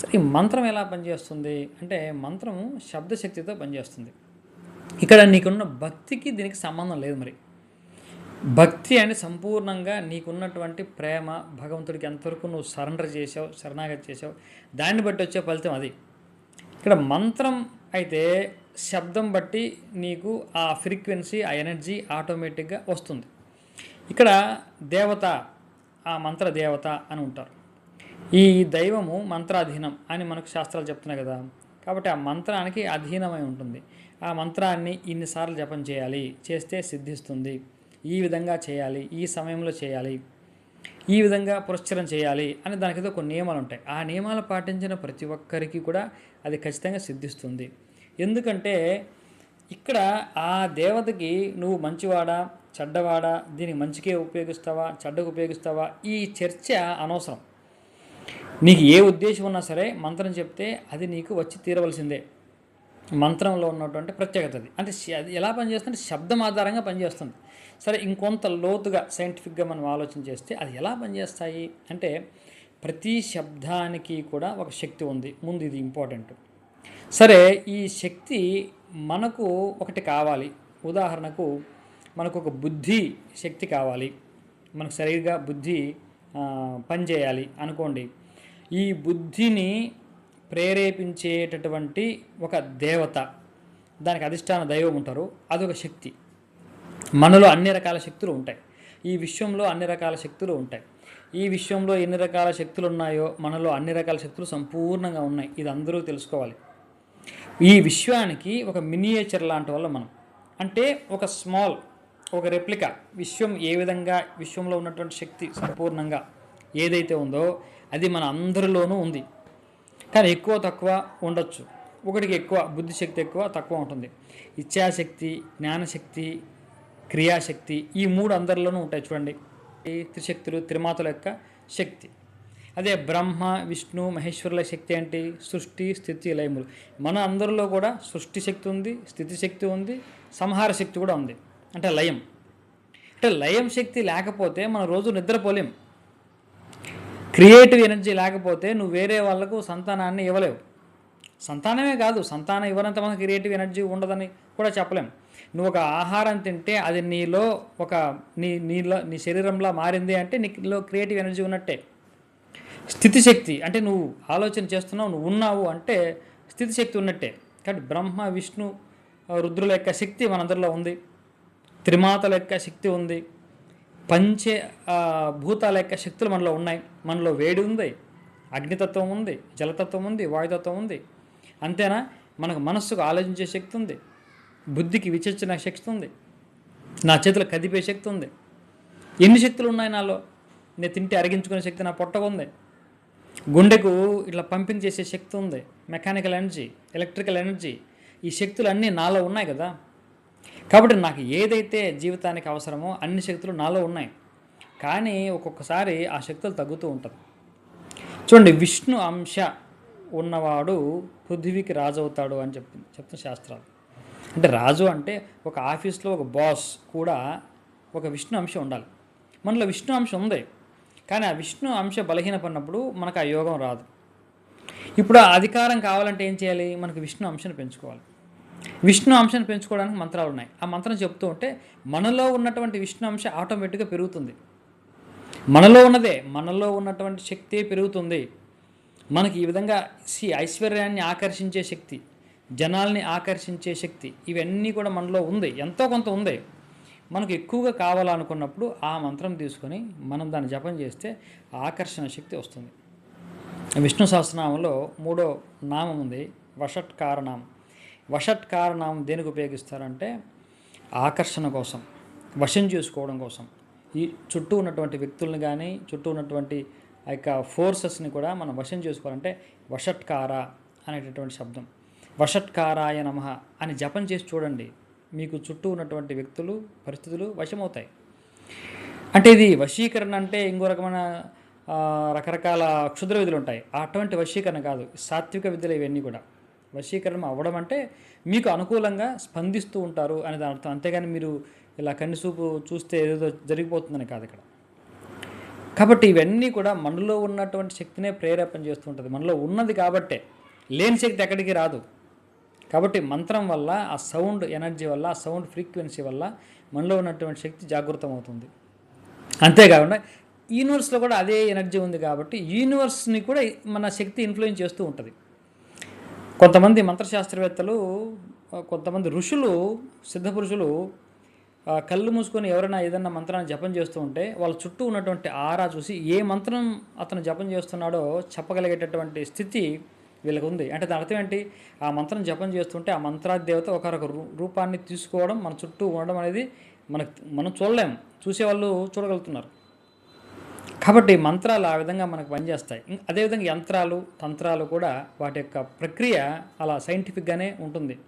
సరే ఈ మంత్రం ఎలా పనిచేస్తుంది అంటే మంత్రం శబ్దశక్తితో పనిచేస్తుంది. ఇక్కడ నీకున్న భక్తికి దీనికి సంబంధం లేదు. మరి భక్తి అని సంపూర్ణంగా నీకున్నటువంటి ప్రేమ భగవంతుడికి ఎంతవరకు నువ్వు సరెండర్ చేసావు, శరణాగతి చేసావు, దాన్ని బట్టి వచ్చే ఫలితం అది. ఇక్కడ మంత్రం అయితే శబ్దం బట్టి నీకు ఆ ఫ్రీక్వెన్సీ, ఆ ఎనర్జీ ఆటోమేటిక్గా వస్తుంది. ఇక్కడ దేవత, ఆ మంత్ర దేవత అని ఉంటారు. ఈ దైవము మంత్రాధీనం అని మనకు శాస్త్రాలు చెప్తున్నాయి కదా. కాబట్టి ఆ మంత్రానికి అధీనమై ఉంటుంది. ఆ మంత్రాన్ని ఇన్నిసార్లు జపం చేయాలి, చేస్తే సిద్ధిస్తుంది, ఈ విధంగా చేయాలి, ఈ సమయంలో చేయాలి, ఈ విధంగా పురస్చరణ చేయాలి అని దానికి ఏదో కొన్ని నియమాలు ఉంటాయి. ఆ నియమాలు పాటించిన ప్రతి ఒక్కరికి కూడా అది ఖచ్చితంగా సిద్ధిస్తుంది. ఎందుకంటే ఇక్కడ ఆ దేవతకి నువ్వు మంచివాడా చెడ్డవాడా, దీనికి మంచికే ఉపయోగిస్తావా చెడ్డకు ఉపయోగిస్తావా, ఈ చర్చ అనవసరం. నీకు ఏ ఉద్దేశం ఉన్నా సరే మంత్రం చెప్తే అది నీకు వచ్చి తీరవలసిందే. మంత్రంలో ఉన్నటువంటి ప్రత్యేకత అది. అంటే అది ఎలా పనిచేస్తుంటే శబ్దం ఆధారంగా పనిచేస్తుంది. సరే ఇంకొంత లోతుగా సైంటిఫిక్గా మనం ఆలోచన చేస్తే అది ఎలా పనిచేస్తాయి అంటే ప్రతి శబ్దానికి కూడా ఒక శక్తి ఉంది. ముందు ఇది ఇంపార్టెంట్. సరే ఈ శక్తి మనకు ఒకటి కావాలి. ఉదాహరణకు మనకు ఒక బుద్ధి శక్తి కావాలి, మనకు సరిగ్గా బుద్ధి పనిచేయాలి అనుకోండి. ఈ బుద్ధిని ప్రేరేపించేటటువంటి ఒక దేవత, దానికి అధిష్టాన దైవం ఉంటారు, అదొక శక్తి. మనలో అన్ని రకాల శక్తులు ఉంటాయి, ఈ విశ్వంలో అన్ని రకాల శక్తులు ఉంటాయి. ఈ విశ్వంలో ఎన్ని రకాల శక్తులు ఉన్నాయో మనలో అన్ని రకాల శక్తులు సంపూర్ణంగా ఉన్నాయి. ఇది అందరూ తెలుసుకోవాలి. ఈ విశ్వానికి ఒక మినియేచర్ లాంటి వల్ల మనం, అంటే ఒక స్మాల్, ఒక రెప్లికా. విశ్వం ఏ విధంగా, విశ్వంలో ఉన్నటువంటి శక్తి సంపూర్ణంగా ఏదైతే ఉందో అది మన అందరిలోనూ ఉంది. కానీ ఎక్కువ తక్కువ ఉండొచ్చు. ఒకటికి ఎక్కువ బుద్ధిశక్తి ఎక్కువ తక్కువ ఉంటుంది. ఇచ్ఛాశక్తి, జ్ఞానశక్తి, క్రియాశక్తి, ఈ మూడు అందరిలోనూ ఉంటాయి. చూడండి, ఈ త్రిశక్తులు, త్రిమాతల యొక్క శక్తి. అదే బ్రహ్మ, విష్ణు, మహేశ్వరుల శక్తి ఏంటి? సృష్టి, స్థితి, లయములు. మన అందరిలో కూడా సృష్టి శక్తి ఉంది, స్థితి శక్తి ఉంది, సంహార శక్తి కూడా ఉంది, అంటే లయం. అంటే లయం శక్తి లేకపోతే మన రోజు నిద్రపోలేం. క్రియేటివ్ ఎనర్జీ లేకపోతే నువ్వు వేరే వాళ్ళకు సంతానాన్ని ఇవ్వలేవు. సంతానమే కాదు, సంతానం ఇవ్వనంత మనకు క్రియేటివ్ ఎనర్జీ ఉండదని కూడా చెప్పలేం. నువ్వు ఒక ఆహారం తింటే అది నీలో ఒక నీ శరీరంలో మారింది అంటే నీలో క్రియేటివ్ ఎనర్జీ ఉన్నట్టే. స్థితిశక్తి అంటే నువ్వు ఆలోచన చేస్తున్నావు, నువ్వు ఉన్నావు అంటే స్థితిశక్తి ఉన్నట్టే. కాబట్టి బ్రహ్మ, విష్ణు, రుద్రుల యొక్క శక్తి మనందరిలో ఉంది, త్రిమాతల యొక్క శక్తి ఉంది, పంచ భూతాల యొక్క శక్తులు మనలో ఉన్నాయి. మనలో వేడి ఉంది, అగ్నితత్వం ఉంది, జలతత్వం ఉంది, వాయుతత్వం ఉంది. అంతేనా, మనకు మనస్సుకు ఆలోచించే శక్తి ఉంది, బుద్ధికి విచక్షణ శక్తి ఉంది, నా చేతులు కదిపే శక్తి ఉంది. ఎన్ని శక్తులు ఉన్నాయి నాలో? నేను తింటే అరిగించుకునే శక్తి నా పొట్టకు ఉంది, గుండెకు ఇట్లా పంపింగ్ చేసే శక్తి ఉంది, మెకానికల్ ఎనర్జీ, ఎలక్ట్రికల్ ఎనర్జీ, ఈ శక్తులు అన్నీ నాలో ఉన్నాయి కదా. కాబట్టి నాకు ఏదైతే జీవితానికి అవసరమో అన్ని శక్తులు నాలో ఉన్నాయి. కానీ ఒక్కొక్కసారి ఆ శక్తులు తగ్గుతూ ఉంటుంది. చూడండి, విష్ణు అంశ ఉన్నవాడు పృథివీకి రాజు అవుతాడు అని చెప్తున్న శాస్త్రాలు. అంటే రాజు అంటే ఒక ఆఫీస్లో ఒక బాస్ కూడా ఒక విష్ణు అంశ ఉండాలి. మనలో విష్ణు అంశ ఉంది, కానీ ఆ విష్ణు అంశ బలహీనపడినప్పుడు మనకు ఆ యోగం రాదు. ఇప్పుడు ఆ అధికారం కావాలంటే ఏం చేయాలి? మనకు విష్ణు అంశాన్ని పెంచుకోవాలి. విష్ణు అంశాన్ని పెంచుకోవడానికి మంత్రాలు ఉన్నాయి. ఆ మంత్రం చెప్తూ ఉంటే మనలో ఉన్నటువంటి విష్ణు అంశ ఆటోమేటిక్గా పెరుగుతుంది. మనలో ఉన్నదే, మనలో ఉన్నటువంటి శక్తి పెరుగుతుంది. మనకి ఈ విధంగా ఐశ్వర్యాన్ని ఆకర్షించే శక్తి, జనాల్ని ఆకర్షించే శక్తి, ఇవన్నీ కూడా మనలో ఉంది, ఎంతో కొంత ఉంది. మనకు ఎక్కువగా కావాలనుకున్నప్పుడు ఆ మంత్రం తీసుకొని మనం దాన్ని జపం చేస్తే ఆకర్షణ శక్తి వస్తుంది. విష్ణు సహస్రనామంలో 3వ నామం ఉంది, వషట్కారనామం. వషట్కారనామం దేనికి ఉపయోగిస్తారంటే ఆకర్షణ కోసం, వశం చేసుకోవడం కోసం. ఈ చుట్టూ ఉన్నటువంటి వ్యక్తులను కానీ చుట్టూ ఉన్నటువంటి ఆ యొక్క ఫోర్సెస్ని కూడా మనం వశం చేసుకోవాలంటే వషట్కార అనేటటువంటి శబ్దం. వషట్కారాయ నమః అని జపం చేసి చూడండి, మీకు చుట్టూ ఉన్నటువంటి వ్యక్తులు, పరిస్థితులు వశమవుతాయి. అంటే ఇది వశీకరణ అంటే ఇంకో రకమైన రకరకాల క్షుద్ర విధులు ఉంటాయి. అటువంటి వశీకరణ కాదు, సాత్విక విద్యలు ఇవన్నీ కూడా. వశీకరణం అవ్వడం అంటే మీకు అనుకూలంగా స్పందిస్తూ ఉంటారు అనేది అర్థం. అంతేగాని మీరు ఇలా కన్నిసూపు చూస్తే ఏదో జరిగిపోతుందని కాదు ఇక్కడ. కాబట్టి ఇవన్నీ కూడా మనలో ఉన్నటువంటి శక్తినే ప్రేరేపణ చేస్తూ ఉంటుంది. మనలో ఉన్నది కాబట్టే, లేని శక్తి ఎక్కడికి రాదు. కాబట్టి మంత్రం వల్ల, ఆ సౌండ్ ఎనర్జీ వల్ల, ఆ సౌండ్ ఫ్రీక్వెన్సీ వల్ల మనలో ఉన్నటువంటి శక్తి జాగృతం అవుతుంది. అంతేకాకుండా యూనివర్స్లో కూడా అదే ఎనర్జీ ఉంది కాబట్టి యూనివర్స్ని కూడా మన శక్తి ఇన్ఫ్లుయెన్స్ చేస్తూ ఉంటుంది. కొంతమంది మంత్రశాస్త్రవేత్తలు, కొంతమంది ఋషులు, సిద్ధపురుషులు కళ్ళు మూసుకొని ఎవరైనా ఏదైనా మంత్రాన్ని జపం చేస్తూ ఉంటే వాళ్ళ చుట్టూ ఉన్నటువంటి ఆరా చూసి ఏ మంత్రం అతను జపం చేస్తున్నాడో చెప్పగలిగేటటువంటి స్థితి వీళ్ళకు ఉంది. అంటే దాని అర్థం ఏంటి? ఆ మంత్రం జపం చేస్తుంటే ఆ మంత్రాదేవత ఒకరొక రూపాన్ని తీసుకోవడం, మన చుట్టూ ఉండడం అనేది మనం చూడలేము, చూసేవాళ్ళు చూడగలుగుతున్నారు. కాబట్టి మంత్రాలు ఆ విధంగా మనకు పనిచేస్తాయి. అదేవిధంగా యంత్రాలు, తంత్రాలు కూడా వాటి యొక్క ప్రక్రియ అలా సైంటిఫిక్గానే ఉంటుంది.